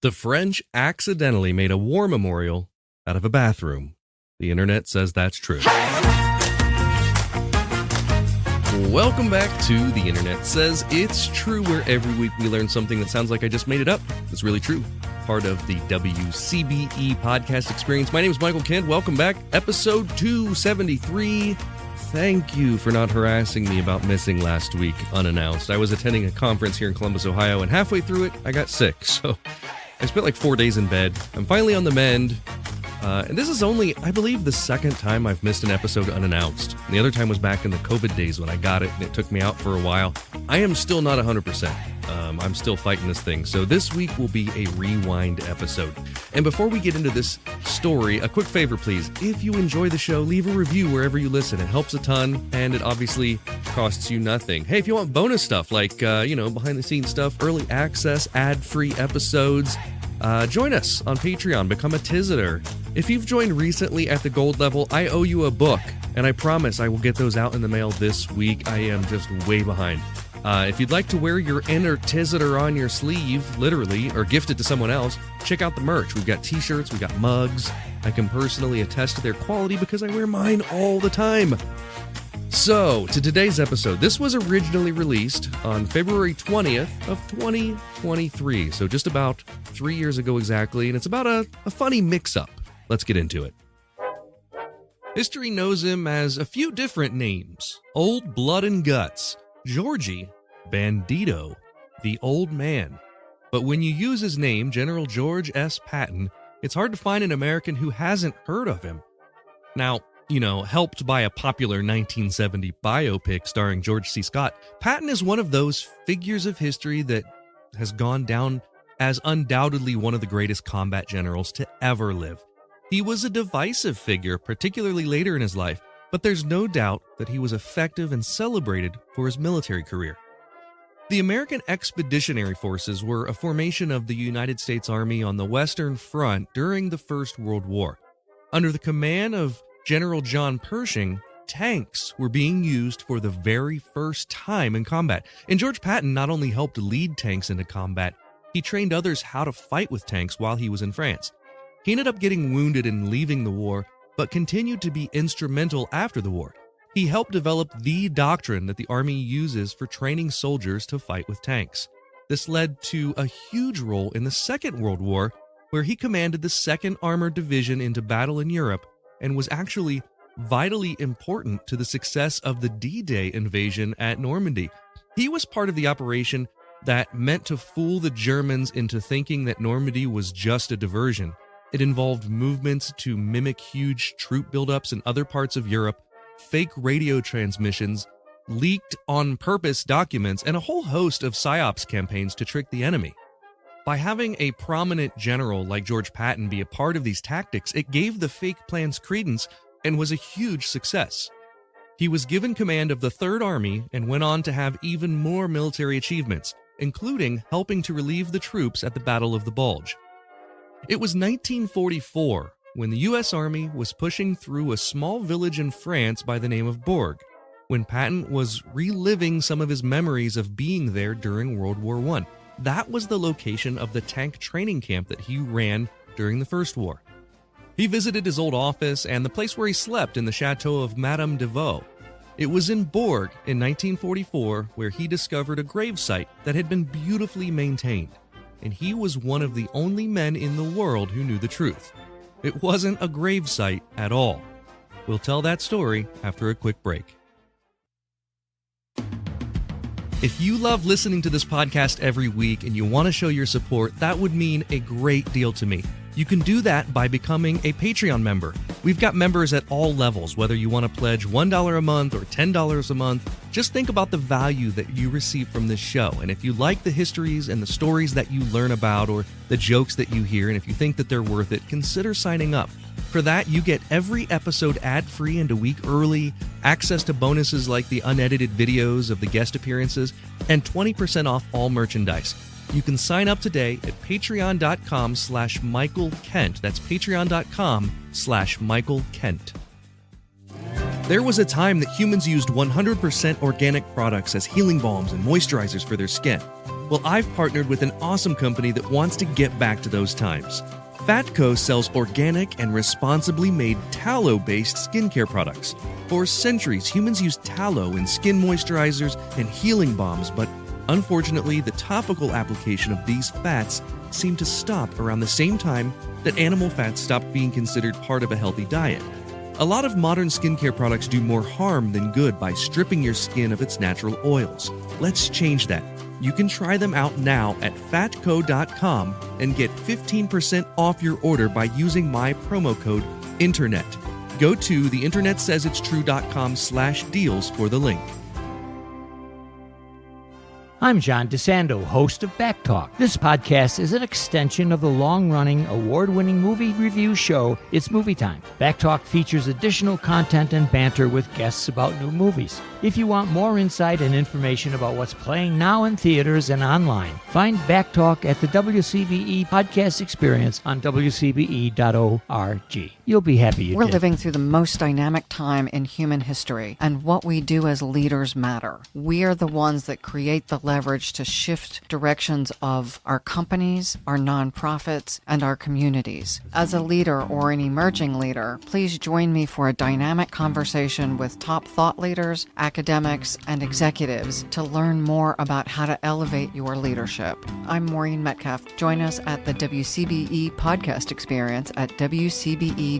The French accidentally made a war memorial out of a bathroom. The internet says that's true. Welcome back to The Internet Says It's True, where every week we learn something that sounds like I just made it up. It's really true. Part of the WCBE podcast experience. My name is Michael Kent. Welcome back. Episode 273. Thank you for not harassing me about missing last week unannounced. I was attending a conference here in Columbus, Ohio, and halfway through it, I got sick. So I spent like 4 days in bed. I'm finally on the mend. And this is only, I believe, the second time I've missed an episode unannounced. And the other time was back in the COVID days when I got it and it took me out for a while. I am still not 100%. I'm still fighting this thing. So this week will be a rewind episode. And before we get into this story, a quick favor, please. If you enjoy the show, leave a review wherever you listen. It helps a ton, and it obviously costs you nothing. Hey, if you want bonus stuff like, behind-the-scenes stuff, early access, ad-free episodes, join us on Patreon. Become a Tizitor. If you've joined recently at the gold level, I owe you a book, and I promise I will get those out in the mail this week. I am just way behind. If you'd like to wear your inner Tizitor on your sleeve, literally, or gift it to someone else, check out the merch. We've got t-shirts, we've got mugs. I can personally attest to their quality because I wear mine all the time. So, to today's episode. This was originally released on February 20th of 2023, so just about 3 years ago exactly, and it's about a funny mix-up. Let's get into it. History knows him as a few different names. Old Blood and Guts, Georgie, Bandito, the Old Man. But when you use his name, General George S. Patton, it's hard to find an American who hasn't heard of him. Now, helped by a popular 1970 biopic starring George C. Scott, Patton is one of those figures of history that has gone down as undoubtedly one of the greatest combat generals to ever live. He was a divisive figure, particularly later in his life, but there's no doubt that he was effective and celebrated for his military career. The American Expeditionary Forces were a formation of the United States Army on the Western Front during the First World War. Under the command of General John Pershing, tanks were being used for the very first time in combat. And George Patton not only helped lead tanks into combat, he trained others how to fight with tanks while he was in France. He ended up getting wounded and leaving the war, but continued to be instrumental after the war. He helped develop the doctrine that the Army uses for training soldiers to fight with tanks. This led to a huge role in the Second World War, where he commanded the 2nd Armored Division into battle in Europe and was actually vitally important to the success of the D-Day invasion at Normandy. He was part of the operation that meant to fool the Germans into thinking that Normandy was just a diversion. It involved movements to mimic huge troop buildups in other parts of Europe, fake radio transmissions, leaked on purpose documents, and a whole host of psyops campaigns to trick the enemy. By having a prominent general like George Patton be a part of these tactics, it gave the fake plans credence and was a huge success. He was given command of the Third Army and went on to have even more military achievements, including helping to relieve the troops at the Battle of the Bulge. It was 1944 when the U.S. Army was pushing through a small village in France by the name of Bourg, when Patton was reliving some of his memories of being there during World War I. That was the location of the tank training camp that he ran during the First War. He visited his old office and the place where he slept in the chateau of Madame de Vaux. It was in Bourg in 1944 where he discovered a gravesite that had been beautifully maintained, and he was one of the only men in the world who knew the truth. It wasn't a gravesite at all. We'll tell that story after a quick break. If you love listening to this podcast every week and you want to show your support, that would mean a great deal to me. You can do that by becoming a Patreon member. We've got members at all levels, whether you want to pledge $1 a month or $10 a month. Just think about the value that you receive from this show. And if you like the histories and the stories that you learn about or the jokes that you hear, and if you think that they're worth it, consider signing up. For that, you get every episode ad-free and a week early, access to bonuses like the unedited videos of the guest appearances, and 20% off all merchandise. You can sign up today at patreon.com/Michael Kent. That's patreon.com/Michael Kent. There was a time that humans used 100% organic products as healing balms and moisturizers for their skin. Well, I've partnered with an awesome company that wants to get back to those times. Fatco sells organic and responsibly made tallow-based skincare products. For centuries, humans used tallow in skin moisturizers and healing balms, but unfortunately, the topical application of these fats seemed to stop around the same time that animal fats stopped being considered part of a healthy diet. A lot of modern skincare products do more harm than good by stripping your skin of its natural oils. Let's change that. You can try them out now at fatco.com and get 15% off your order by using my promo code INTERNET. Go to theinternetsaysidstrue.com/deals for the link. I'm John DeSando, host of Back Talk. This podcast is an extension of the long-running, award-winning movie review show, It's Movie Time. Back Talk features additional content and banter with guests about new movies. If you want more insight and information about what's playing now in theaters and online, find Back Talk at the WCBE Podcast Experience on WCBE.org. You'll be happy you did. We're living through the most dynamic time in human history, and what we do as leaders matter. We are the ones that create the leverage to shift directions of our companies, our nonprofits, and our communities. As a leader or an emerging leader, please join me for a dynamic conversation with top thought leaders, academics, and executives to learn more about how to elevate your leadership. I'm Maureen Metcalf. Join us at the WCBE Podcast Experience at WCBE.org.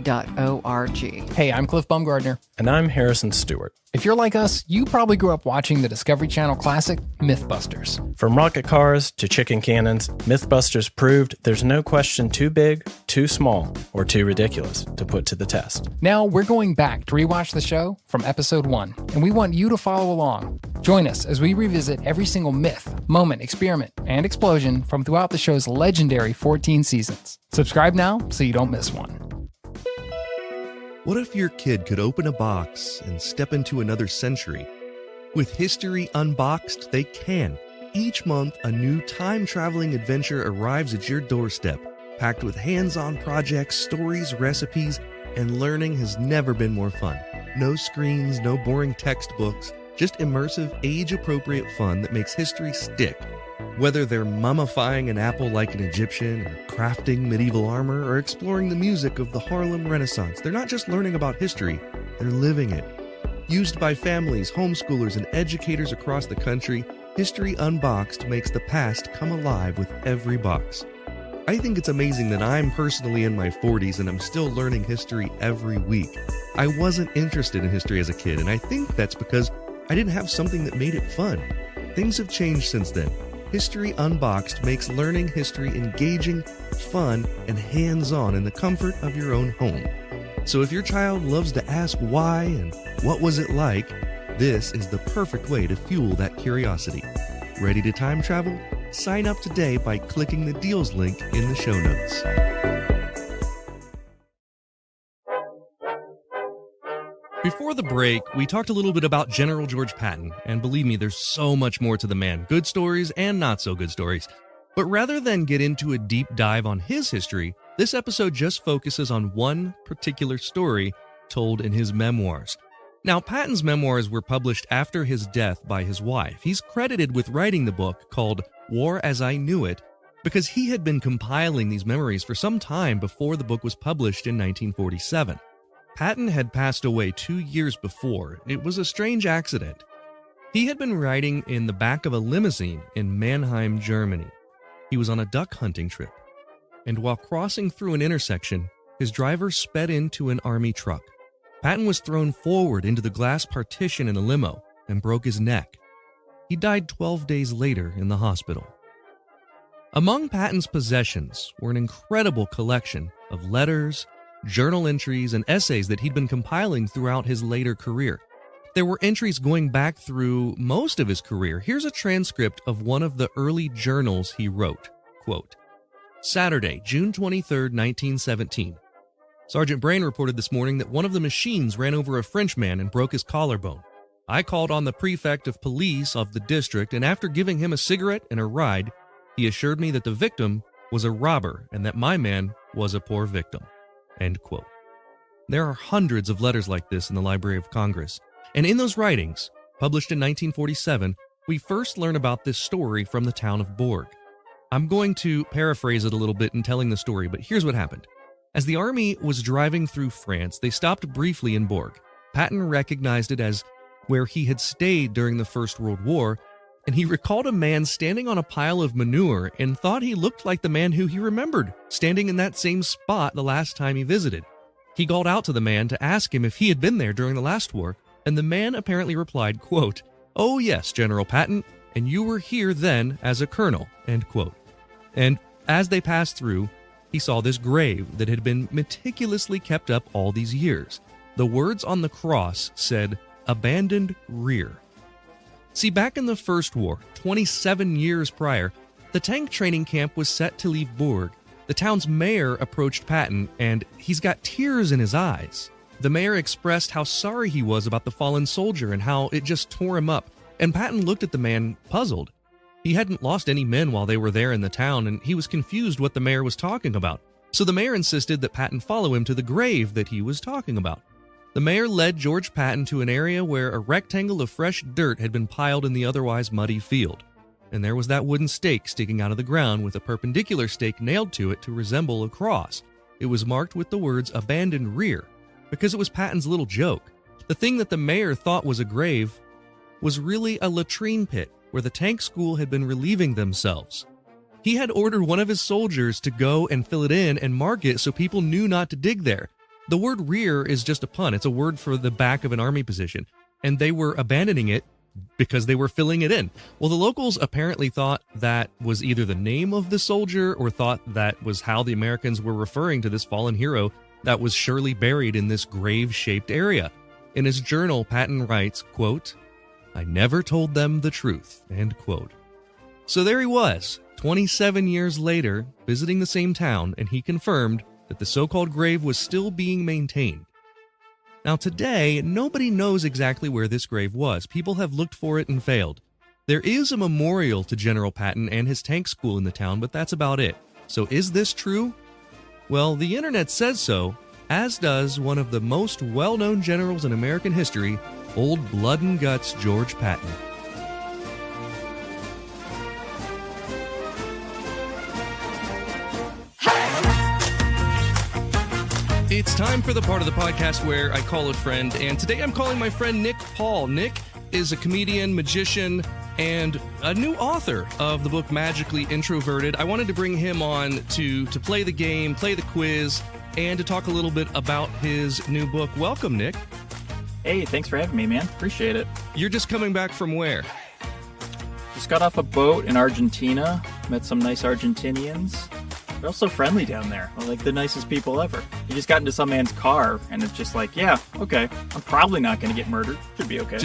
Hey, I'm Cliff Baumgardner. And I'm Harrison Stewart. If you're like us, you probably grew up watching the Discovery Channel classic, Mythbusters. From rocket cars to chicken cannons, Mythbusters proved there's no question too big, too small, or too ridiculous to put to the test. Now we're going back to rewatch the show from episode 1, and we want you to follow along. Join us as we revisit every single myth, moment, experiment, and explosion from throughout the show's legendary 14 seasons. Subscribe now so you don't miss one. What if your kid could open a box and step into another century? With History Unboxed, they can. Each month, a new time-traveling adventure arrives at your doorstep, packed with hands-on projects, stories, recipes, and learning has never been more fun. No screens, no boring textbooks, just immersive, age-appropriate fun that makes history stick. Whether they're mummifying an apple like an Egyptian, or crafting medieval armor, or exploring the music of the Harlem Renaissance, they're not just learning about history, they're living it. Used by families, homeschoolers, and educators across the country, History Unboxed makes the past come alive with every box. I think it's amazing that I'm personally in my 40s and I'm still learning history every week. I wasn't interested in history as a kid, and I think that's because I didn't have something that made it fun. Things have changed since then. History Unboxed makes learning history engaging, fun, and hands-on in the comfort of your own home. So if your child loves to ask why and what was it like, this is the perfect way to fuel that curiosity. Ready to time travel? Sign up today by clicking the deals link in the show notes. Before the break, we talked a little bit about General George Patton, and believe me, there's so much more to the man, good stories and not so good stories. But rather than get into a deep dive on his history, this episode just focuses on one particular story told in his memoirs. Now, Patton's memoirs were published after his death by his wife. He's credited with writing the book called War as I Knew It because he had been compiling these memories for some time before the book was published in 1947. Patton had passed away 2 years before. It was a strange accident. He had been riding in the back of a limousine in Mannheim, Germany. He was on a duck hunting trip, and while crossing through an intersection, his driver sped into an army truck. Patton was thrown forward into the glass partition in the limo and broke his neck. He died 12 days later in the hospital. Among Patton's possessions were an incredible collection of letters, journal entries, and essays that he'd been compiling throughout his later career. There were entries going back through most of his career. Here's a transcript of one of the early journals he wrote. Quote, Saturday, June 23, 1917. Sergeant Brain reported this morning that one of the machines ran over a Frenchman and broke his collarbone. I called on the prefect of police of the district, and after giving him a cigarette and a ride, he assured me that the victim was a robber and that my man was a poor victim. End quote. There are hundreds of letters like this in the Library of Congress, and in those writings, published in 1947, we first learn about this story from the town of Bourg. I'm going to paraphrase it a little bit in telling the story, but here's what happened. As the army was driving through France, they stopped briefly in Bourg. Patton recognized it as where he had stayed during the First World War, and he recalled a man standing on a pile of manure and thought he looked like the man who he remembered, standing in that same spot the last time he visited. He called out to the man to ask him if he had been there during the last war, and the man apparently replied, quote, "Oh yes, General Patton, and you were here then as a colonel," end quote. And as they passed through, he saw this grave that had been meticulously kept up all these years. The words on the cross said, "Abandoned Rear." See, back in the First War, 27 years prior, the tank training camp was set to leave Bourg. The town's mayor approached Patton, and he's got tears in his eyes. The mayor expressed how sorry he was about the fallen soldier and how it just tore him up, and Patton looked at the man puzzled. He hadn't lost any men while they were there in the town, and he was confused what the mayor was talking about. So the mayor insisted that Patton follow him to the grave that he was talking about. The mayor led George Patton to an area where a rectangle of fresh dirt had been piled in the otherwise muddy field. And there was that wooden stake sticking out of the ground with a perpendicular stake nailed to it to resemble a cross. It was marked with the words "Abandoned Rear," because it was Patton's little joke. The thing that the mayor thought was a grave was really a latrine pit where the tank school had been relieving themselves. He had ordered one of his soldiers to go and fill it in and mark it so people knew not to dig there. The word rear is just a pun. It's a word for the back of an army position, and they were abandoning it because they were filling it in. Well, the locals apparently thought that was either the name of the soldier or thought that was how the Americans were referring to this fallen hero that was surely buried in this grave-shaped area. In his journal, Patton writes, quote, "I never told them the truth," end quote. So there he was, 27 years later, visiting the same town, and he confirmed that the so-called grave was still being maintained. Now today, nobody knows exactly where this grave was. People have looked for it and failed. There is a memorial to General Patton and his tank school in the town, but that's about it. So is this true? Well, the internet says so, as does one of the most well-known generals in American history, Old Blood and Guts George Patton. It's time for the part of the podcast where I call a friend, and today I'm calling my friend Nick Paul. Nick is a comedian, magician, and a new author of the book Magically Introverted. I wanted to bring him on to play the game, play the quiz, and to talk a little bit about his new book. Welcome, Nick. Hey, thanks for having me, man. Appreciate it. You're just coming back from where? Just got off a boat in Argentina, met some nice Argentinians. They're also friendly down there. They're like the nicest people ever. You just got into some man's car, and it's just like, yeah, okay, I'm probably not going to get murdered. Should be okay.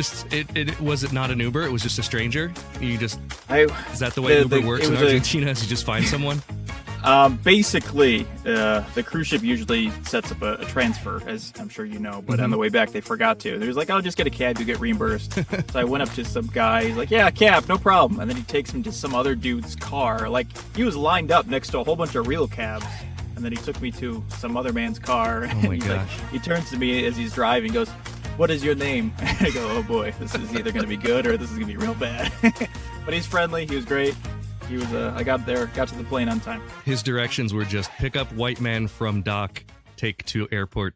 Was it not an Uber? It was just a stranger? Is that the way the- Uber works in Argentina? Is you just find someone? Basically, the cruise ship usually sets up a transfer, as I'm sure you know, but on the way back, they forgot to. They was like, I'll just get a cab, you get reimbursed. So I went up to some guy, he's like, yeah, cab, no problem. And then he takes him to some other dude's car. Like, he was lined up next to a whole bunch of real cabs. And then he took me to some other man's car. Oh my he's gosh. like, he turns to me as he's driving, goes, what is your name? And I go, oh boy, this is either going to be good or this is going to be real bad. But he's friendly, he was great. He was. I got to the plane on time. His directions were just pick up white man from dock, take to airport.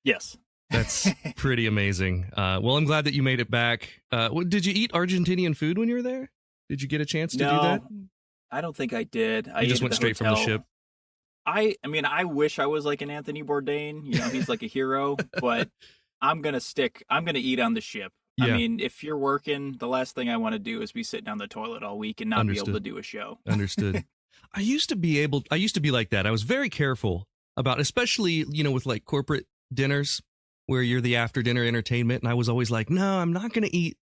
Yes. That's pretty amazing. Well, I'm glad that you made it back. Did you eat Argentinian food when you were there? Did you get a chance to do that? I don't think I did. I You just ate at went the straight from the hotel. ship? I mean, I wish I was like an Anthony Bourdain. You know, he's like a hero, but I'm going to eat on the ship. Yeah. I mean, if you're working, the last thing I want to do is be sitting on the toilet all week and not be able to do a show. Understood. I used to be like that. I was very careful about, especially, with like corporate dinners where you're the after dinner entertainment. And I was always like, no, I'm not going to eat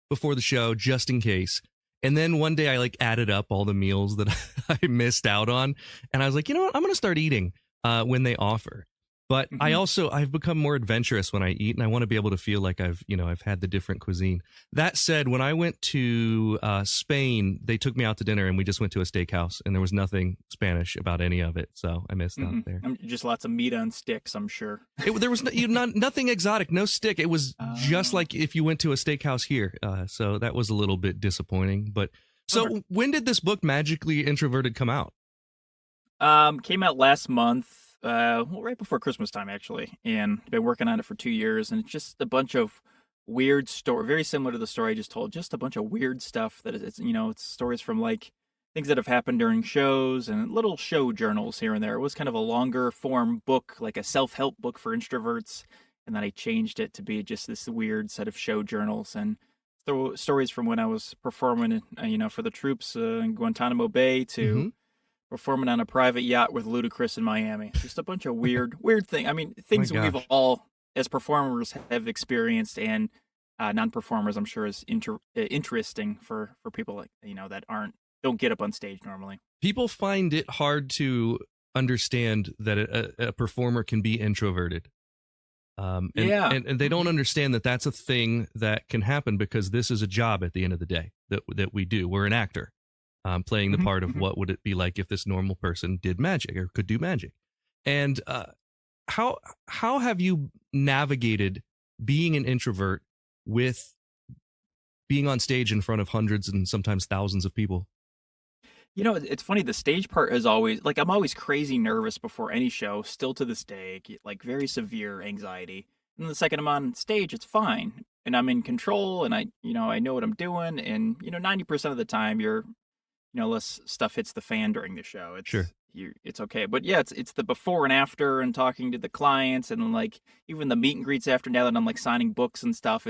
before the show just in case. And then one day I like added up all the meals that I missed out on. And I was like, you know what? I'm going to start eating when they offer. But I've become more adventurous when I eat, and I want to be able to feel like I've had the different cuisine. That said, when I went to Spain, they took me out to dinner, and we just went to a steakhouse, and there was nothing Spanish about any of it, so I missed out there. Just lots of meat on sticks, I'm sure. There was nothing exotic, no stick. It was just like if you went to a steakhouse here, so that was a little bit disappointing. But so when did this book, Magically Introverted, come out? Came out last month. Right before Christmas time, actually, and been working on it for 2 years, and it's just a bunch of weird story, very similar to the story I just told, just a bunch of weird stuff that it's stories from like things that have happened during shows and little show journals here and there. It was kind of a longer form book, like a self-help book for introverts, and then I changed it to be just this weird set of show journals and stories from when I was performing, for the troops in Guantanamo Bay to performing on a private yacht with Ludacris in Miami. Just a bunch of weird things. I mean, things that we've all, as performers, have experienced, and non-performers, I'm sure, is interesting for people like that don't get up on stage normally. People find it hard to understand that a performer can be introverted. And they don't understand that that's a thing that can happen, because this is a job at the end of the day that we do. We're an actor. Playing the part of what would it be like if this normal person did magic or could do magic. And how have you navigated being an introvert with being on stage in front of hundreds and sometimes thousands of people? It's funny. The stage part is always like, I'm always crazy nervous before any show, still to this day, get like very severe anxiety. And the second I'm on stage, it's fine. And I'm in control, and I know what I'm doing. And, 90% of the time unless stuff hits the fan during the show, it's okay. But yeah, it's the before and after, and talking to the clients, and like even the meet and greets after, now that I'm like signing books and stuff,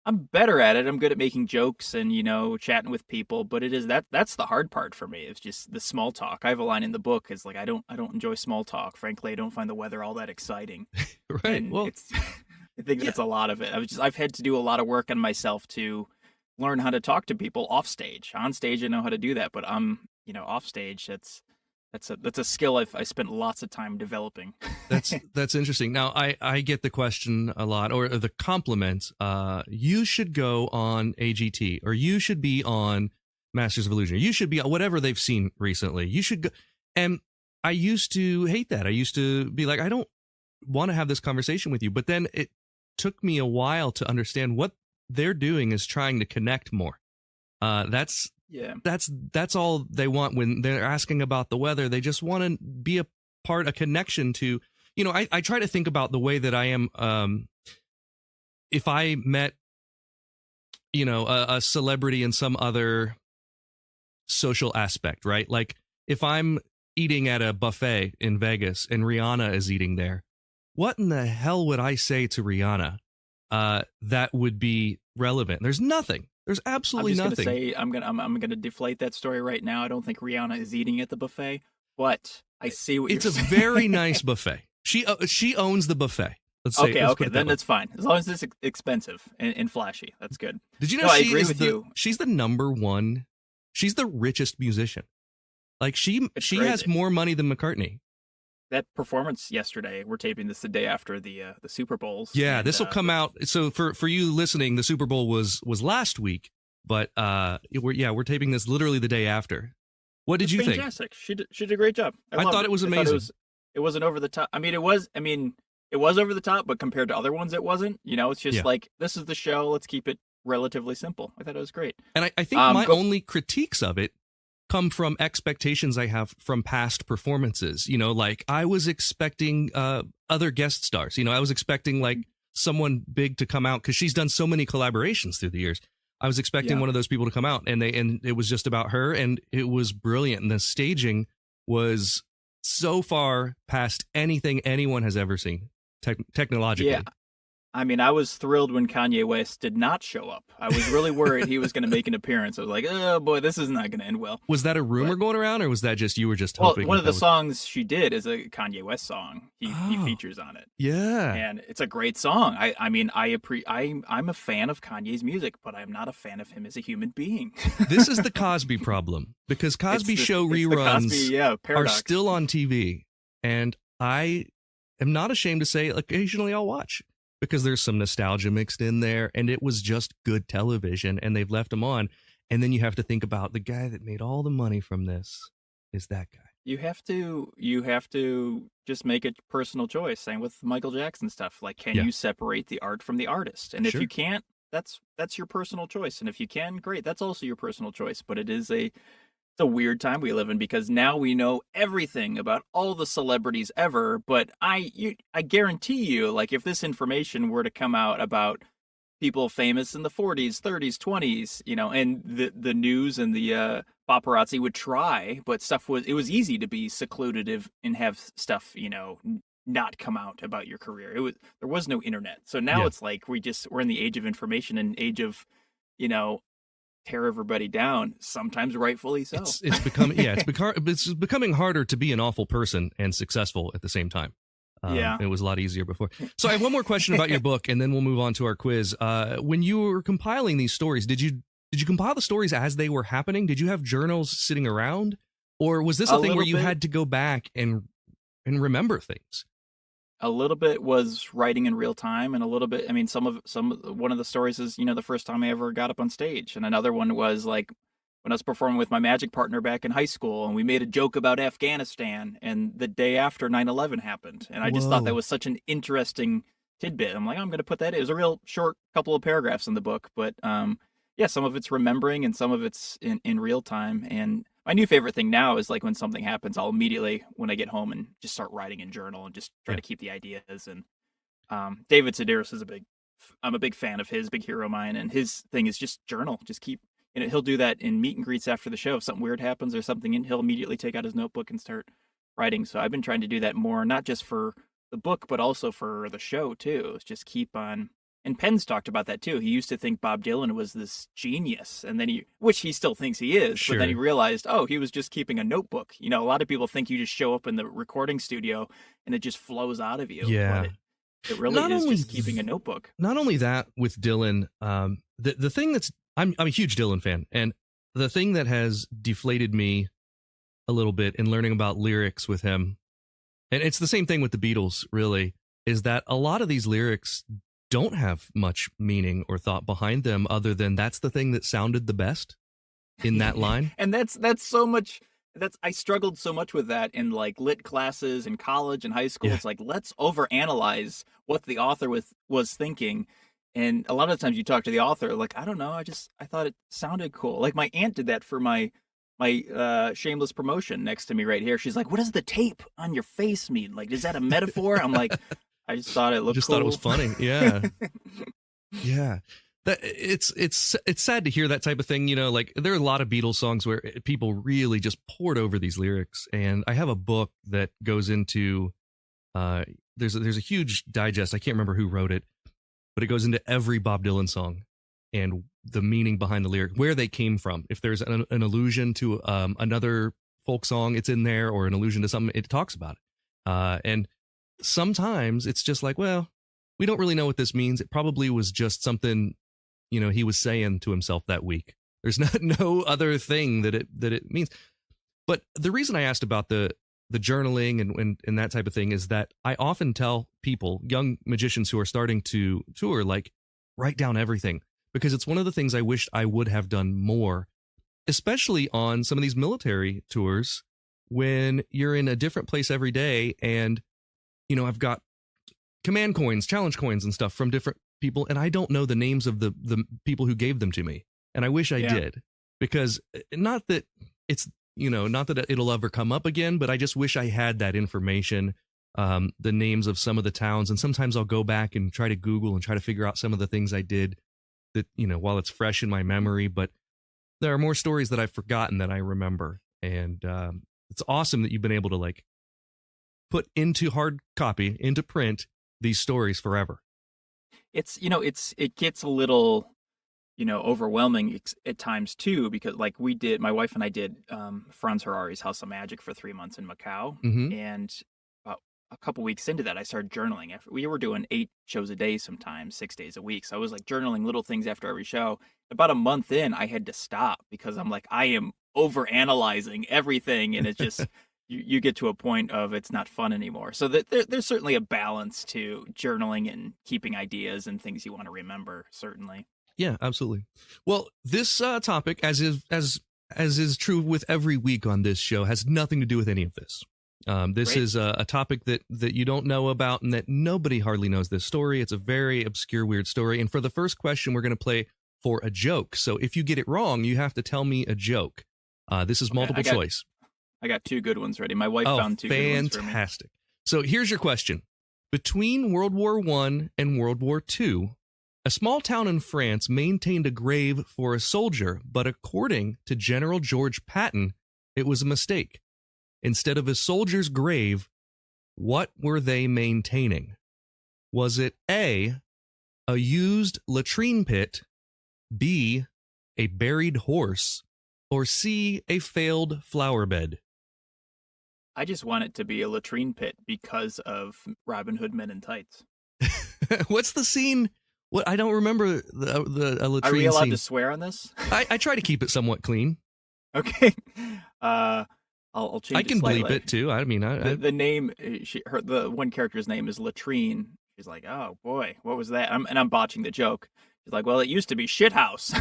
I'm better at it. I'm good at making jokes and, chatting with people, but that's the hard part for me. It's just the small talk. I have a line in the book. It's like, I don't enjoy small talk. Frankly, I don't find the weather all that exciting. Right. And I think that's a lot of it. I've had to do a lot of work on myself to learn how to talk to people off stage. On stage, I know how to do that, but off stage, that's a skill I spent lots of time developing. That's interesting. Now, I get the question a lot, or the compliment. You should go on AGT, or you should be on Masters of Illusion. You should be on whatever they've seen recently. You should go. And I used to hate that. I used to be like, I don't want to have this conversation with you. But then it took me a while to understand what they're doing is trying to connect more. That's all they want when they're asking about the weather. They just want to be a connection to, I try to think about the way that I am. If I met, a celebrity in some other social aspect, right? Like if I'm eating at a buffet in Vegas and Rihanna is eating there, what in the hell would I say to Rihanna that would be relevant? There's nothing. There's absolutely nothing. I'm gonna deflate that story right now. I don't think Rihanna is eating at the buffet, but I see what you're saying. It's a very nice buffet. She owns the buffet. Let's okay, then that's fine. As long as it's expensive and flashy, that's good. Did you know I agree with you. She's the number one. She's the richest musician. Like she has more money than McCartney. That performance yesterday, we're taping this the day after the Super Bowls. Yeah, this will come out. So for you listening, the Super Bowl was last week, but we're taping this literally the day after. What did you think? Fantastic. She did a great job. I thought it was amazing. It wasn't over the top. It was over the top, but compared to other ones, it wasn't. It's just like, this is the show. Let's keep it relatively simple. I thought it was great. And I think my only critiques of it come from expectations I have from past performances. Like I was expecting other guest stars. I was expecting like someone big to come out, because she's done so many collaborations through the years. I was expecting one of those people to come out, and it was just about her, and it was brilliant. And the staging was so far past anything anyone has ever seen technologically. Yeah. I was thrilled when Kanye West did not show up. I was really worried he was going to make an appearance. I was like, oh boy, this is not going to end well. Was that a rumor going around, or was that just you were just hoping? One of the songs she did is a Kanye West song. He features on it. Yeah, and it's a great song. I'm a fan of Kanye's music, but I'm not a fan of him as a human being. This is the Cosby problem, because Cosby Show reruns are still on TV, and I am not ashamed to say occasionally I'll watch because there's some nostalgia mixed in there, and it was just good television, and they've left them on. And then you have to think about the guy that made all the money from this is that guy. You have to just make a personal choice. Same with Michael Jackson stuff. Like, can you separate the art from the artist? And if you can't, that's your personal choice. And if you can, great, that's also your personal choice. But it's a weird time we live in because now we know everything about all the celebrities ever. But I guarantee you, like, if this information were to come out about people famous in the 40s, 30s, 20s, and the news and the paparazzi would try, but it was easy to be secluded and have stuff, not come out about your career. There was no internet. So now it's like we're in the age of information and age of, tear everybody down, sometimes rightfully so. It's becoming harder to be an awful person and successful at the same time. It was a lot easier before. So I have one more question about your book, and then we'll move on to our quiz. When you were compiling these stories, did you compile the stories as they were happening? Did you have journals sitting around, or was this a thing where you had to go back and remember things? A little bit was writing in real time, and a little bit. I mean, one of the stories is the first time I ever got up on stage, and another one was like when I was performing with my magic partner back in high school, and we made a joke about Afghanistan, and the day after 9/11 happened. And I just thought that was such an interesting tidbit. I'm like, I'm going to put that in. It was a real short couple of paragraphs in the book, but some of it's remembering and some of it's in real time. And my new favorite thing now is like when something happens, I'll immediately, when I get home, and just start writing in journal and just try to keep the ideas. And David Sedaris I'm a big fan of his, big hero of mine, and his thing is just journal, just keep. And he'll do that in meet and greets after the show. If something weird happens or something, he'll immediately take out his notebook and start writing. So I've been trying to do that more, not just for the book, but also for the show too. It's just keep on. And Penn's talked about that too. He used to think Bob Dylan was this genius, and then which he still thinks he is, but then he realized, he was just keeping a notebook. A lot of people think you just show up in the recording studio and it just flows out of you. Yeah. But it really is just keeping a notebook. Not only that, with Dylan, the thing that's I'm a huge Dylan fan, and the thing that has deflated me a little bit in learning about lyrics with him, and it's the same thing with the Beatles, really, is that a lot of these lyrics don't have much meaning or thought behind them other than that's the thing that sounded the best in that line. And that's so much. I struggled so much with that in like lit classes in college and high school. It's like, let's overanalyze what the author was thinking. And a lot of times you talk to the author, like, I don't know, I thought it sounded cool. Like my aunt did that for my shameless promotion next to me right here. She's like, what does the tape on your face mean? Like, is that a metaphor? I'm like, I just thought it looked cool. Thought it was funny. Yeah. Yeah. That it's sad to hear that type of thing. Like there are a lot of Beatles songs where people really just poured over these lyrics. And I have a book that goes into, there's a huge digest. I can't remember who wrote it, but it goes into every Bob Dylan song and the meaning behind the lyric, where they came from. If there's an allusion to another folk song, it's in there, or an allusion to something, it talks about it. And sometimes it's just like, well, we don't really know what this means. It probably was just something, he was saying to himself that week. There's no other thing that it means. But the reason I asked about the journaling and that type of thing is that I often tell people, young magicians who are starting to tour, like, write down everything, because it's one of the things I wished I would have done more, especially on some of these military tours when you're in a different place every day. And, I've got command coins, challenge coins and stuff from different people, and I don't know the names of the people who gave them to me. And I wish I did, because not that it'll ever come up again, but I just wish I had that information, the names of some of the towns. And sometimes I'll go back and try to Google and try to figure out some of the things I did that, while it's fresh in my memory, but there are more stories that I've forgotten that I remember. And it's awesome that you've been able to like put into hard copy, into print, these stories forever. It gets a little, overwhelming at times too, because like my wife and I did Franz Harari's House of Magic for 3 months in Macau. Mm-hmm. And about a couple weeks into that, I started journaling. We were doing 8 shows a day, sometimes 6 days a week. So I was like journaling little things after every show. About a month in, I had to stop because I'm like, I am overanalyzing everything. And it's just, you get to a point of it's not fun anymore. So that there's certainly a balance to journaling and keeping ideas and things you want to remember. Certainly. Yeah, absolutely. Well, this topic, as is true with every week on this show, has nothing to do with any of this. This Great. is a topic that you don't know about and that nobody hardly knows this story. It's a very obscure, weird story. And for the first question, we're going to play for a joke. So if you get it wrong, you have to tell me a joke. This is multiple choice. I got 2 good ones ready. My wife found 2 good ones for me. Fantastic. So here's your question. Between World War I and World War II, a small town in France maintained a grave for a soldier, but according to General George Patton, it was a mistake. Instead of a soldier's grave, what were they maintaining? Was it A, a used latrine pit, B, a buried horse, or C, a failed flower bed? I just want it to be a latrine pit because of Robin Hood Men in Tights. What's the scene? What I don't remember the latrine Are we allowed scene. to swear on this? I try to keep it somewhat clean. Okay. I'll change. I can it slightly. bleep it too. I mean, The name, the one character's name is Latrine. She's like, oh boy, what was that? I'm botching the joke. She's like, well, it used to be shithouse.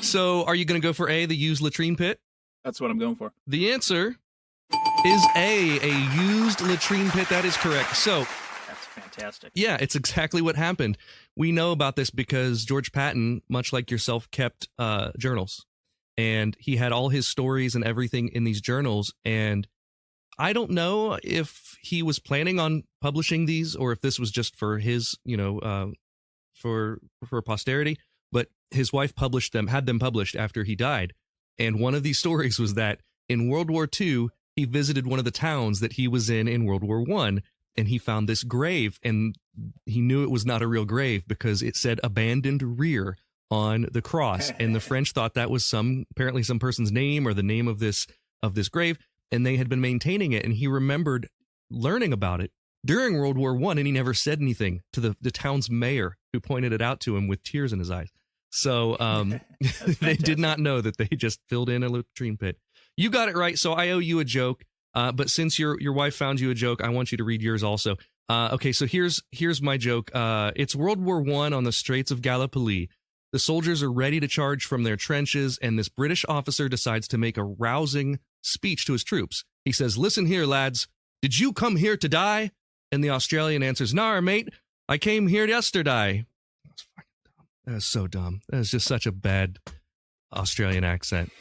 So, are you going to go for A, the used latrine pit? That's what I'm going for. The answer is a used latrine pit. That is correct. So, That's fantastic. yeah, it's exactly what happened. We know about this because George Patton, much like yourself, kept journals. And he had all his stories and everything in these journals. And I don't know if he was planning on publishing these or if this was just for his, for posterity. But his wife had them published after he died. And one of these stories was that in World War II, he visited one of the towns that he was in World War I, and he found this grave, and he knew it was not a real grave because it said abandoned rear on the cross. And the French thought that was apparently some person's name or the name of this grave, and they had been maintaining it. And he remembered learning about it during World War I, and he never said anything to the town's mayor, who pointed it out to him with tears in his eyes. So they did not know that they just filled in a latrine pit. You got it right, so I owe you a joke. But since your wife found you a joke, I want you to read yours also. Okay, so here's my joke. It's World War I on the Straits of Gallipoli. The soldiers are ready to charge from their trenches, and this British officer decides to make a rousing speech to his troops. He says, "Listen here, lads. Did you come here to die?" And the Australian answers, "Nar, mate. I came here yesterday." That's fucking dumb. That was so dumb. That was just such a bad Australian accent.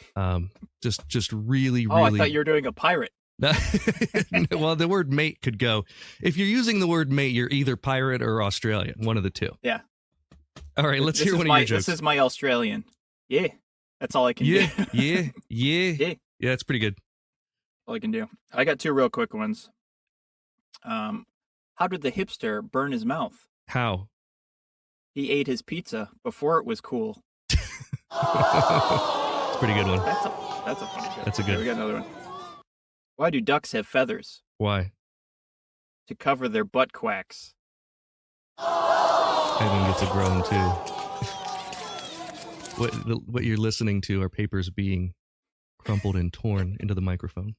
Just really, Oh, really. I thought you were doing a pirate. Well, the word mate could go. If you're using the word mate, you're either pirate or Australian, one of the two. Yeah. All right, let's This hear is one my, of your jokes. This is my Australian. Yeah. That's all I can do. Yeah. Yeah. Yeah, that's pretty good. All I can do. I got 2 real quick ones. How did the hipster burn his mouth? How? He ate his pizza before it was cool. It's a pretty good one. That's a funny joke. That's a good- Okay, we got another one. Why do ducks have feathers? Why? To cover their butt quacks. Evan gets a groan too. What you're listening to are papers being crumpled and torn into the microphone.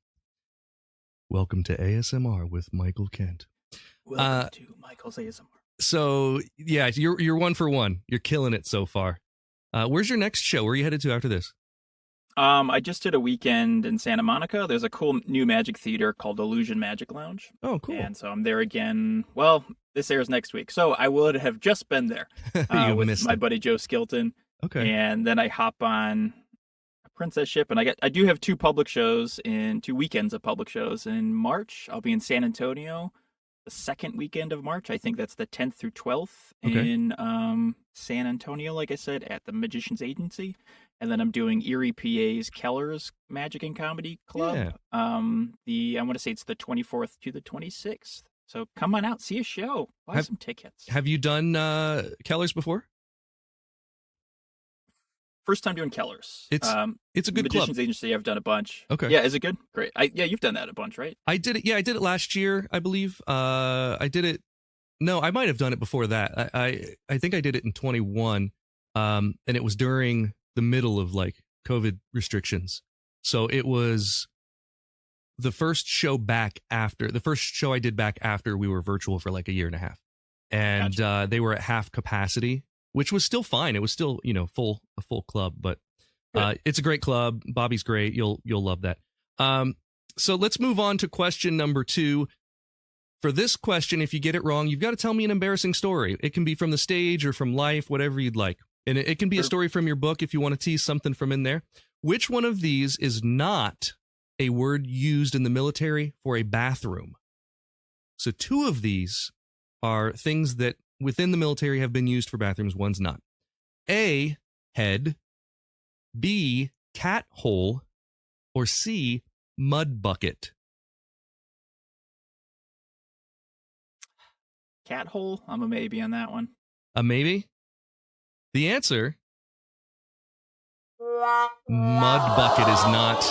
Welcome to ASMR with Michael Kent. Welcome to Michael's ASMR. So yeah, you're 1 for 1. You're killing it so far. Where's your next show? Where are you headed to after this? I just did a weekend in Santa Monica. There's a cool new magic theater called Illusion Magic Lounge. Oh, cool. And so I'm there again. Well, this airs next week. So I would have just been there You with missed my it. buddy Joe Skilton. Okay. And then I hop on a princess ship, and I do have 2 public shows in 2 weekends of public shows in March. I'll be in San Antonio the second weekend of March. I think that's the 10th through 12th in San Antonio, like I said, at the Magician's Agency. And then I'm doing Erie, PA's Keller's Magic and Comedy Club. Yeah. I want to say it's the 24th to the 26th. So come on out, see a show, buy some tickets. Have you done Keller's before? First time doing Keller's. It's a good club. Magician's Agency, I've done a bunch. Okay. Yeah, is it good? Great. Yeah, you've done that a bunch, right? I did it. Yeah, I did it last year, I believe. I did it. No, I might have done it before that. I think I did it in 21. And it was during the middle of like COVID restrictions. So it was the first show I did back after we were virtual for like a year and a half. And they were at half capacity, which was still fine. It was still, a full club, but it's a great club. Bobby's great. You'll love that. So let's move on to question number 2. For this question, if you get it wrong, you've got to tell me an embarrassing story. It can be from the stage or from life, whatever you'd like. And it can be a story from your book if you want to tease something from in there. Which one of these is not a word used in the military for a bathroom? So 2 of these are things that within the military have been used for bathrooms. One's not. A, head. B, cat hole. Or C, mud bucket. Cat hole? I'm a maybe on that one. A maybe? The answer, mud bucket is not.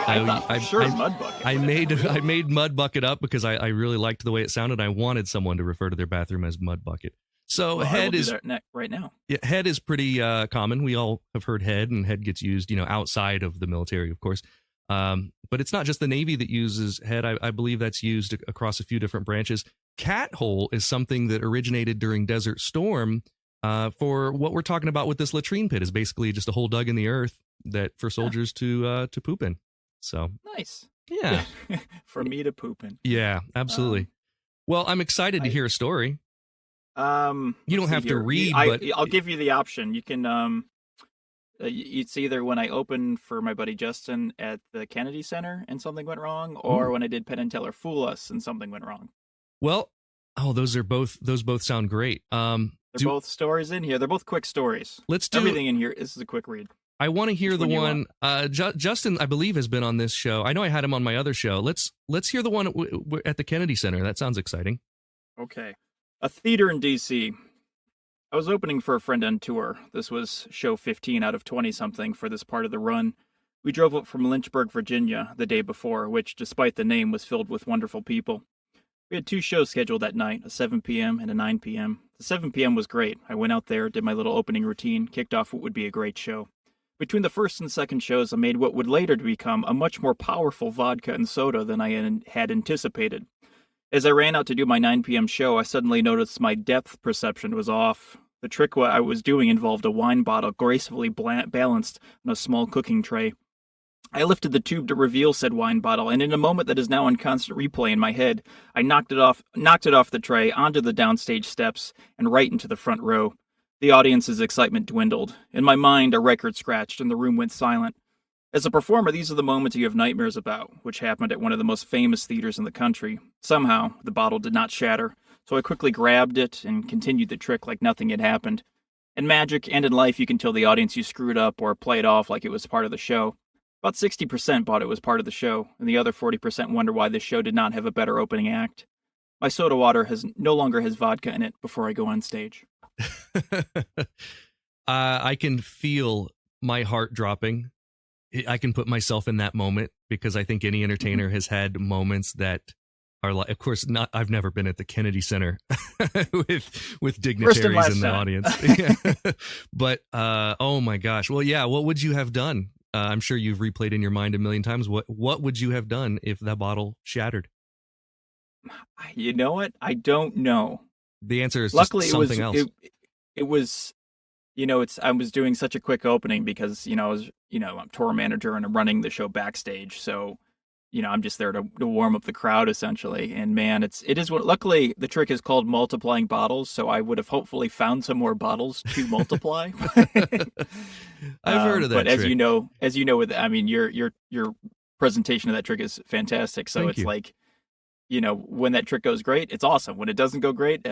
Mud bucket. I made mud bucket up because I really liked the way it sounded. I wanted someone to refer to their bathroom as mud bucket. So head is right now. Yeah, head is pretty common. We all have heard head, and head gets used, outside of the military, of course. But it's not just the Navy that uses head. I believe that's used across a few different branches. Cat hole is something that originated during Desert Storm. For what we're talking about with this latrine pit is basically just a hole dug in the earth that for soldiers to poop in. So nice. Yeah. For me to poop in. Yeah, absolutely. Well, I'm excited to hear a story. You don't have to read, but I'll give you the option. You can it's either when I opened for my buddy Justin at the Kennedy Center and something went wrong, or when I did Penn and Teller Fool Us and something went wrong. Well, those both sound great. They're both stories in here. They're both quick stories. Let's do everything in here. This is a quick read. I want to hear the one. Justin, I believe, has been on this show. I know I had him on my other show. Let's hear the one at the Kennedy Center. That sounds exciting. Okay. A theater in D.C. I was opening for a friend on tour. This was show 15 out of 20-something for this part of the run. We drove up from Lynchburg, Virginia, the day before, which, despite the name, was filled with wonderful people. We had 2 shows scheduled that night, a 7 p.m. and a 9 p.m. The 7 p.m. was great. I went out there, did my little opening routine, kicked off what would be a great show. Between the first and second shows, I made what would later become a much more powerful vodka and soda than I had anticipated. As I ran out to do my 9 p.m. show, I suddenly noticed my depth perception was off. The trick I was doing involved a wine bottle gracefully balanced on a small cooking tray. I lifted the tube to reveal said wine bottle, and in a moment that is now on constant replay in my head, I knocked it off the tray onto the downstage steps and right into the front row. The audience's excitement dwindled. In my mind, a record scratched, and the room went silent. As a performer, these are the moments you have nightmares about, which happened at one of the most famous theaters in the country. Somehow, the bottle did not shatter, so I quickly grabbed it and continued the trick like nothing had happened. In magic and in life, you can tell the audience you screwed up or play it off like it was part of the show. About 60% bought it was part of the show, and the other 40% wonder why this show did not have a better opening act. My soda water no longer has vodka in it before I go on stage. I can feel my heart dropping. I can put myself in that moment because I think any entertainer has had moments that are like, of course, not. I've never been at the Kennedy Center with dignitaries in the audience, but oh my gosh! Well, yeah. What would you have done? I'm sure you've replayed in your mind a million times. What would you have done if that bottle shattered? You know what? I don't know. The answer is luckily just something else. It was, I was doing such a quick opening because I was, I'm tour manager and I'm running the show backstage, so I'm just there to warm up the crowd essentially. And man, it is what. Luckily, the trick is called multiplying bottles, so I would have hopefully found some more bottles to multiply. I've heard of that. But trick. as you know, your presentation of that trick is fantastic. So Thank you. like, when that trick goes great, it's awesome. When it doesn't go great,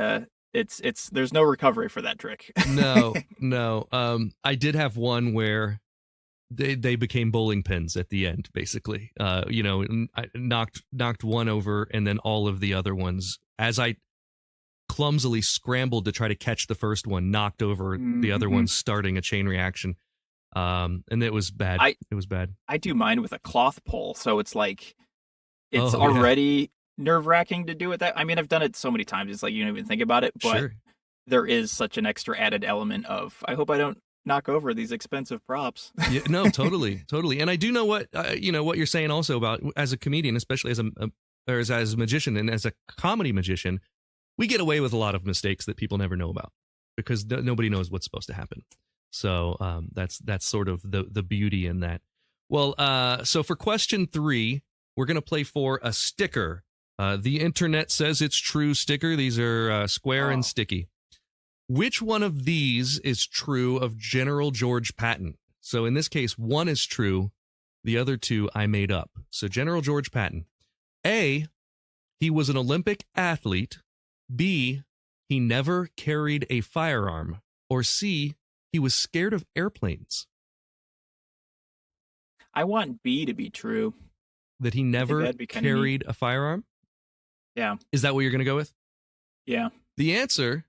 it's there's no recovery for that trick. No. I did have one where they became bowling pins at the end, basically. I knocked one over, and then all of the other ones, as I clumsily scrambled to try to catch the first one, knocked over the other ones, starting a chain reaction. And it was bad. It was bad. I do mine with a cloth pole, so it's like it's already nerve-wracking to do it. That, I mean, I've done it so many times, it's like you don't even think about it, but Sure. There is such an extra added element of, I hope I don't knock over these expensive props. Yeah, no, totally. And I do know what what you're saying also about, as a comedian, especially as a magician and as a comedy magician, we get away with a lot of mistakes that people never know about because nobody knows what's supposed to happen. So that's sort of the beauty in that. Well, so for question 3, we're going to play for a sticker. The internet says it's true sticker. These are square and sticky. Which one of these is true of General George Patton? So in this case, one is true. The other 2 I made up. So General George Patton. A, he was an Olympic athlete. B, he never carried a firearm. Or C, he was scared of airplanes. I want B to be true. That he never carried a firearm? Yeah. Is that what you're going to go with? Yeah. The answer,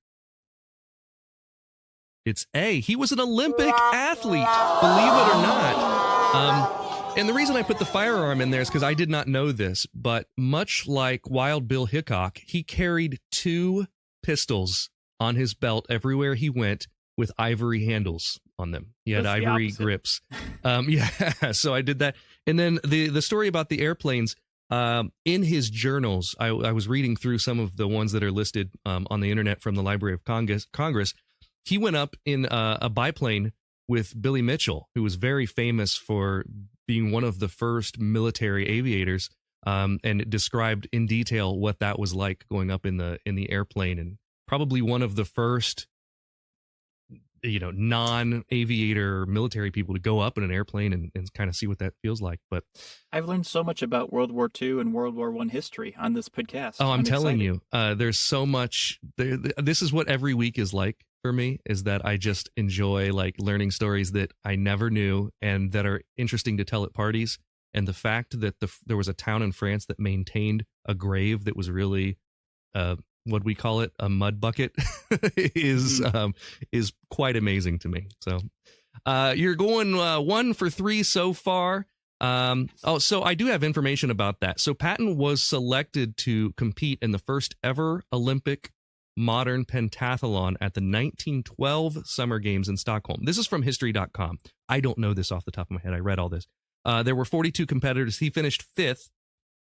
it's A. He was an Olympic athlete, believe it or not. And the reason I put the firearm in there is because I did not know this, but much like Wild Bill Hickok, he carried 2 pistols on his belt everywhere he went with ivory handles on them. He had ivory grips. So I did that. And then the story about the airplanes, in his journals, I was reading through some of the ones that are listed on the internet from the Library of Congress. He went up in a biplane with Billy Mitchell, who was very famous for being one of the first military aviators, and it described in detail what that was like going up in the airplane, and probably one of the first non-aviator military people to go up in an airplane and kind of see what that feels like. But I've learned so much about World War II and World War I history on this podcast. Oh, I'm telling you, there's so much. This is what every week is like for me, is that I just enjoy like learning stories that I never knew and that are interesting to tell at parties. And the fact that there was a town in France that maintained a grave that was really what we call it, a mud bucket, is quite amazing to me. So you're going 1 for 3 so far. So I do have information about that. So Patton was selected to compete in the first ever Olympic modern pentathlon at the 1912 Summer Games in Stockholm. This is from history.com. I don't know this off the top of my head. I read all this. There were 42 competitors. He finished 5th,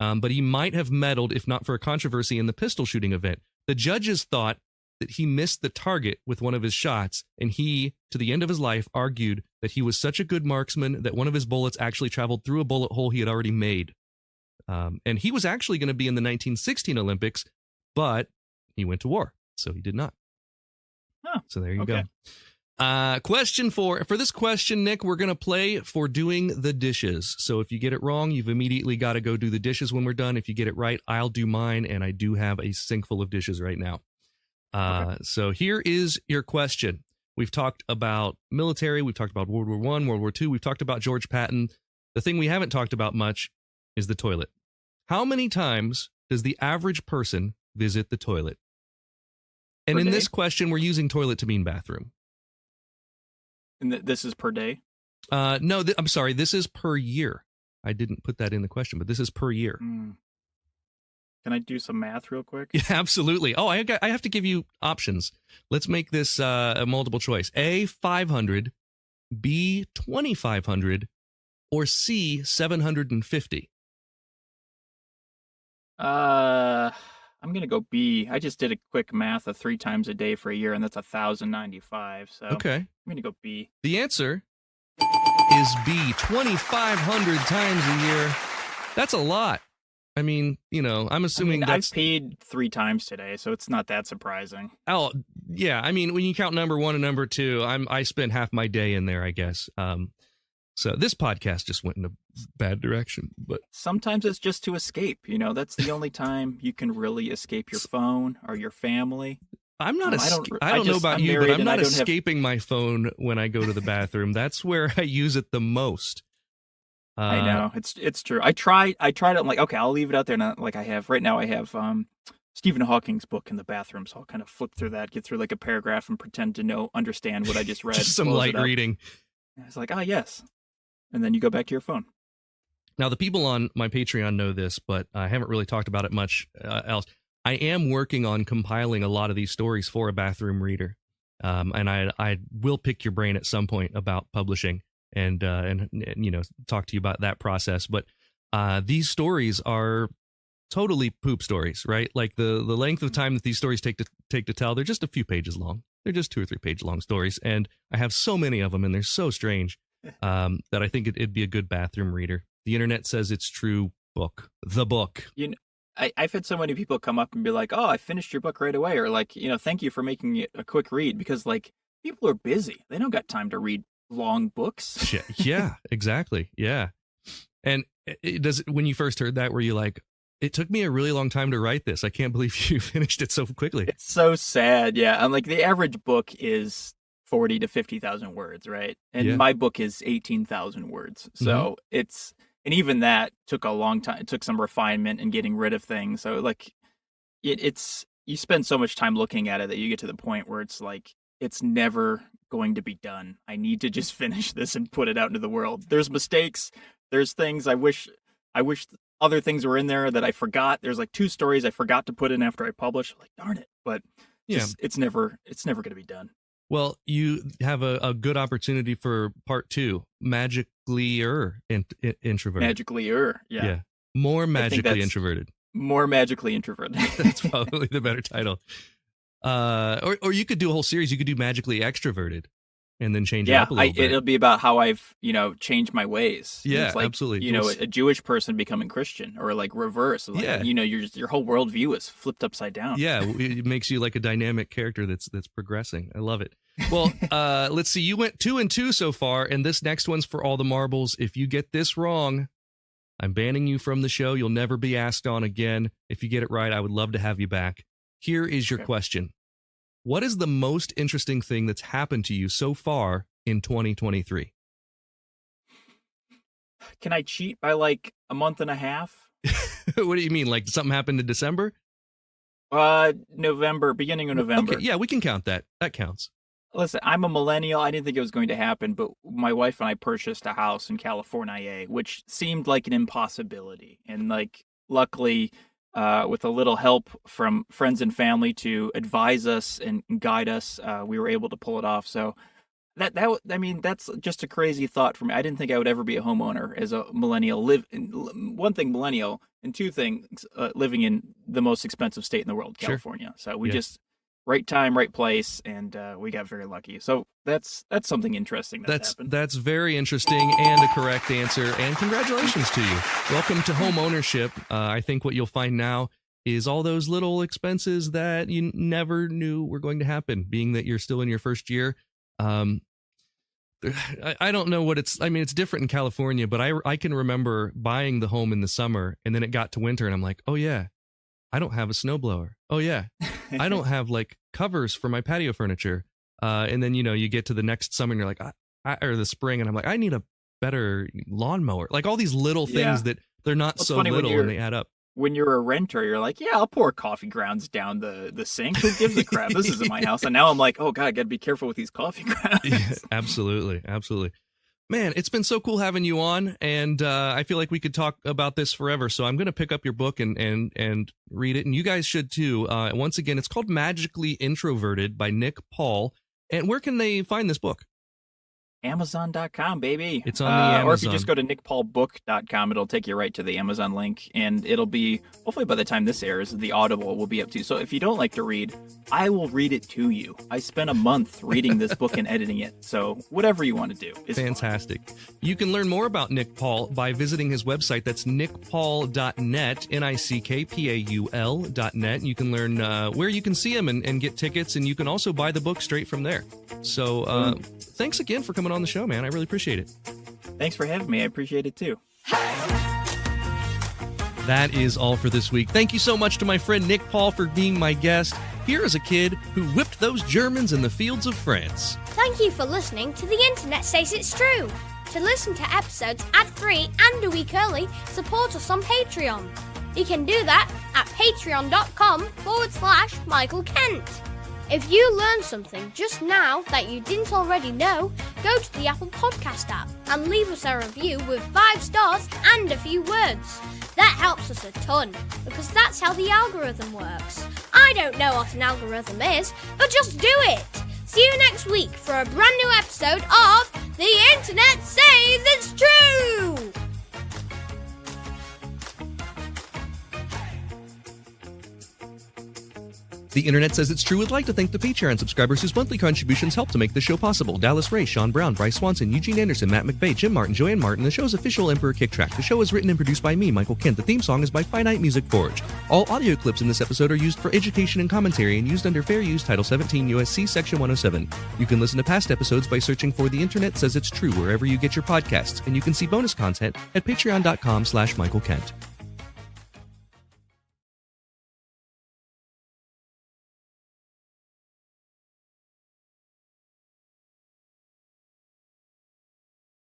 but he might have medaled if not for a controversy in the pistol shooting event. The judges thought that he missed the target with one of his shots, and he, to the end of his life, argued that he was such a good marksman that one of his bullets actually traveled through a bullet hole he had already made. And he was actually going to be in the 1916 Olympics, but he went to war, so he did not. Oh, so there you go. Question 4. For this question, Nick, we're going to play for doing the dishes. So if you get it wrong, you've immediately got to go do the dishes when we're done. If you get it right, I'll do mine, and I do have a sink full of dishes right now. So here is your question. We've talked about military. We've talked about World War I, World War II. We've talked about George Patton. The thing we haven't talked about much is the toilet. How many times does the average person visit the toilet? And in this question, we're using toilet to mean bathroom. And this is per day? No, I'm sorry. This is per year. I didn't put that in the question, but this is per year. Can I do some math real quick? Yeah, absolutely. Oh, I have to give you options. Let's make this a multiple choice. A, 500, B, 2,500, or C, 750. I'm going to go B. I just did a quick math of 3 times a day for a year, and that's 1,095. So okay. I'm going to go B. The answer is B, 2,500 times a year. That's a lot. I mean, I'm assuming I've paid 3 times today, so it's not that surprising. Oh, yeah. I mean, when you count number 1 and number 2, I spent half my day in there, I guess. So this podcast just went in a bad direction, but sometimes it's just to escape. That's the only time you can really escape your phone or your family. I'm not. I don't know about you, but I'm not escaping my phone when I go to the bathroom. That's where I use it the most. I know it's true. I tried it. I'm like, okay, I'll leave it out there. Not like I have right now. I have Stephen Hawking's book in the bathroom, so I'll kind of flip through that, get through like a paragraph, and pretend to understand what I just read. Just some light reading. It's like, yes. And then you go back to your phone. Now, the people on my Patreon know this, but I haven't really talked about it much else. I am working on compiling a lot of these stories for a bathroom reader. And I will pick your brain at some point about publishing and talk to you about that process. But these stories are totally poop stories, right? Like the length of time that these stories take to tell, they're just a few pages long. They're just 2 or 3 page long stories, and I have so many of them, and they're so strange that I think it'd be a good bathroom reader. The Internet Says It's True book, the book. I've had so many people come up and be like, "Oh, I finished your book right away," or like, "Thank you for making it a quick read," because like people are busy; they don't got time to read long books. Yeah, exactly. Yeah, and when you first heard that, were you like, it took me a really long time to write this. I can't believe you finished it so quickly. It's so sad. Yeah. And like the average book is 40 to 50,000 words, right? And my book is 18,000 words. So and even that took a long time. It took some refinement and getting rid of things. So like you spend so much time looking at it that you get to the point where it's like, it's never going to be done. I need to just finish this and put it out into the world. There's mistakes. There's things I wish other things were in there that I forgot. There's like 2 stories I forgot to put in after I published. Like, darn it. But it's never going to be done. Well, you have a good opportunity for part 2, magically-er introverted. Magically-er, yeah. More magically introverted. More magically introverted. That's probably the better title. Or you could do a whole series. You could do magically extroverted and then change it up a little bit. It'll be about how I've, changed my ways. Yeah, it's like, absolutely. A Jewish person becoming Christian, or like reverse. Like, your whole worldview is flipped upside down. Yeah, it makes you like a dynamic character that's progressing. I love it. Well, let's see. You went 2 and 2 so far, and this next one's for all the marbles. If you get this wrong, I'm banning you from the show. You'll never be asked on again. If you get it right, I would love to have you back. Here is your question. What is the most interesting thing that's happened to you so far in 2023? Can I cheat by like a month and a half? What do you mean? Like something happened in December? November, beginning of November. Okay, yeah, we can count that. That counts. Listen, I'm a millennial. I didn't think it was going to happen, but my wife and I purchased a house in California, which seemed like an impossibility. And like, luckily, with a little help from friends and family to advise us and guide us, we were able to pull it off. So that's just a crazy thought for me. I didn't think I would ever be a homeowner as a millennial. One thing, millennial, and 2 things, living in the most expensive state in the world, California. Sure. So we just right time, right place, and we got very lucky. So that's something interesting that's happened. That's very interesting and a correct answer. And congratulations to you. Welcome to home ownership. I think what you'll find now is all those little expenses that you never knew were going to happen, being that you're still in your first year. I don't know what it's different in California, but I can remember buying the home in the summer, and then it got to winter and I'm like, oh yeah, I don't have a snowblower. Oh yeah, I don't have like covers for my patio furniture. And then, you get to the next summer and you're like, or the spring, and I'm like, I need a better lawnmower. Like all these little things that they're not so little and they add up. When you're a renter, you're like, yeah, I'll pour coffee grounds down the sink. Who gives a crap? This isn't my house. And now I'm like, oh, God, I got to be careful with these coffee grounds. Yeah, absolutely. Absolutely. Man, it's been so cool having you on. And I feel like we could talk about this forever. So I'm going to pick up your book and read it. And you guys should, too. Once again, it's called Magically Introverted by Nick Paul. And where can they find this book? Amazon.com, baby. It's on the Amazon. Or if you just go to nickpaulbook.com, it'll take you right to the Amazon link. And it'll be, hopefully by the time this airs, the Audible will be up too. So if you don't like to read, I will read it to you. I spent a month reading this book and editing it. So whatever you want to do is fantastic. Fun. You can learn more about Nick Paul by visiting his website. That's nickpaul.net, nickpaul.net. You can learn where you can see him and get tickets. And you can also buy the book straight from there. So thanks again for coming on the show, man. I really appreciate it. Thanks for having me. I appreciate it too. That is all for this week. Thank you so much to my friend Nick Paul for being my guest. Here is a kid who whipped those Germans in the fields of France. Thank you for listening to The Internet Says It's True. To listen to episodes ad-free and a week early, support us on Patreon. You can do that at patreon.com/Michael Kent. If you learned something just now that you didn't already know, go to the Apple Podcast app and leave us a review with 5 stars and a few words. That helps us a ton, because that's how the algorithm works. I don't know what an algorithm is, but just do it! See you next week for a brand new episode of The Internet Says It's True! The Internet Says It's True would like to thank the Patreon subscribers whose monthly contributions help to make the show possible. Dallas Ray, Sean Brown, Bryce Swanson, Eugene Anderson, Matt McVeigh, Jim Martin, Joanne Martin, the show's official Emperor Kick Track. The show is written and produced by me, Michael Kent. The theme song is by Finite Music Forge. All audio clips in this episode are used for education and commentary and used under Fair Use Title 17 U.S.C. Section 107. You can listen to past episodes by searching for The Internet Says It's True wherever you get your podcasts, and you can see bonus content at patreon.com/Michael Kent.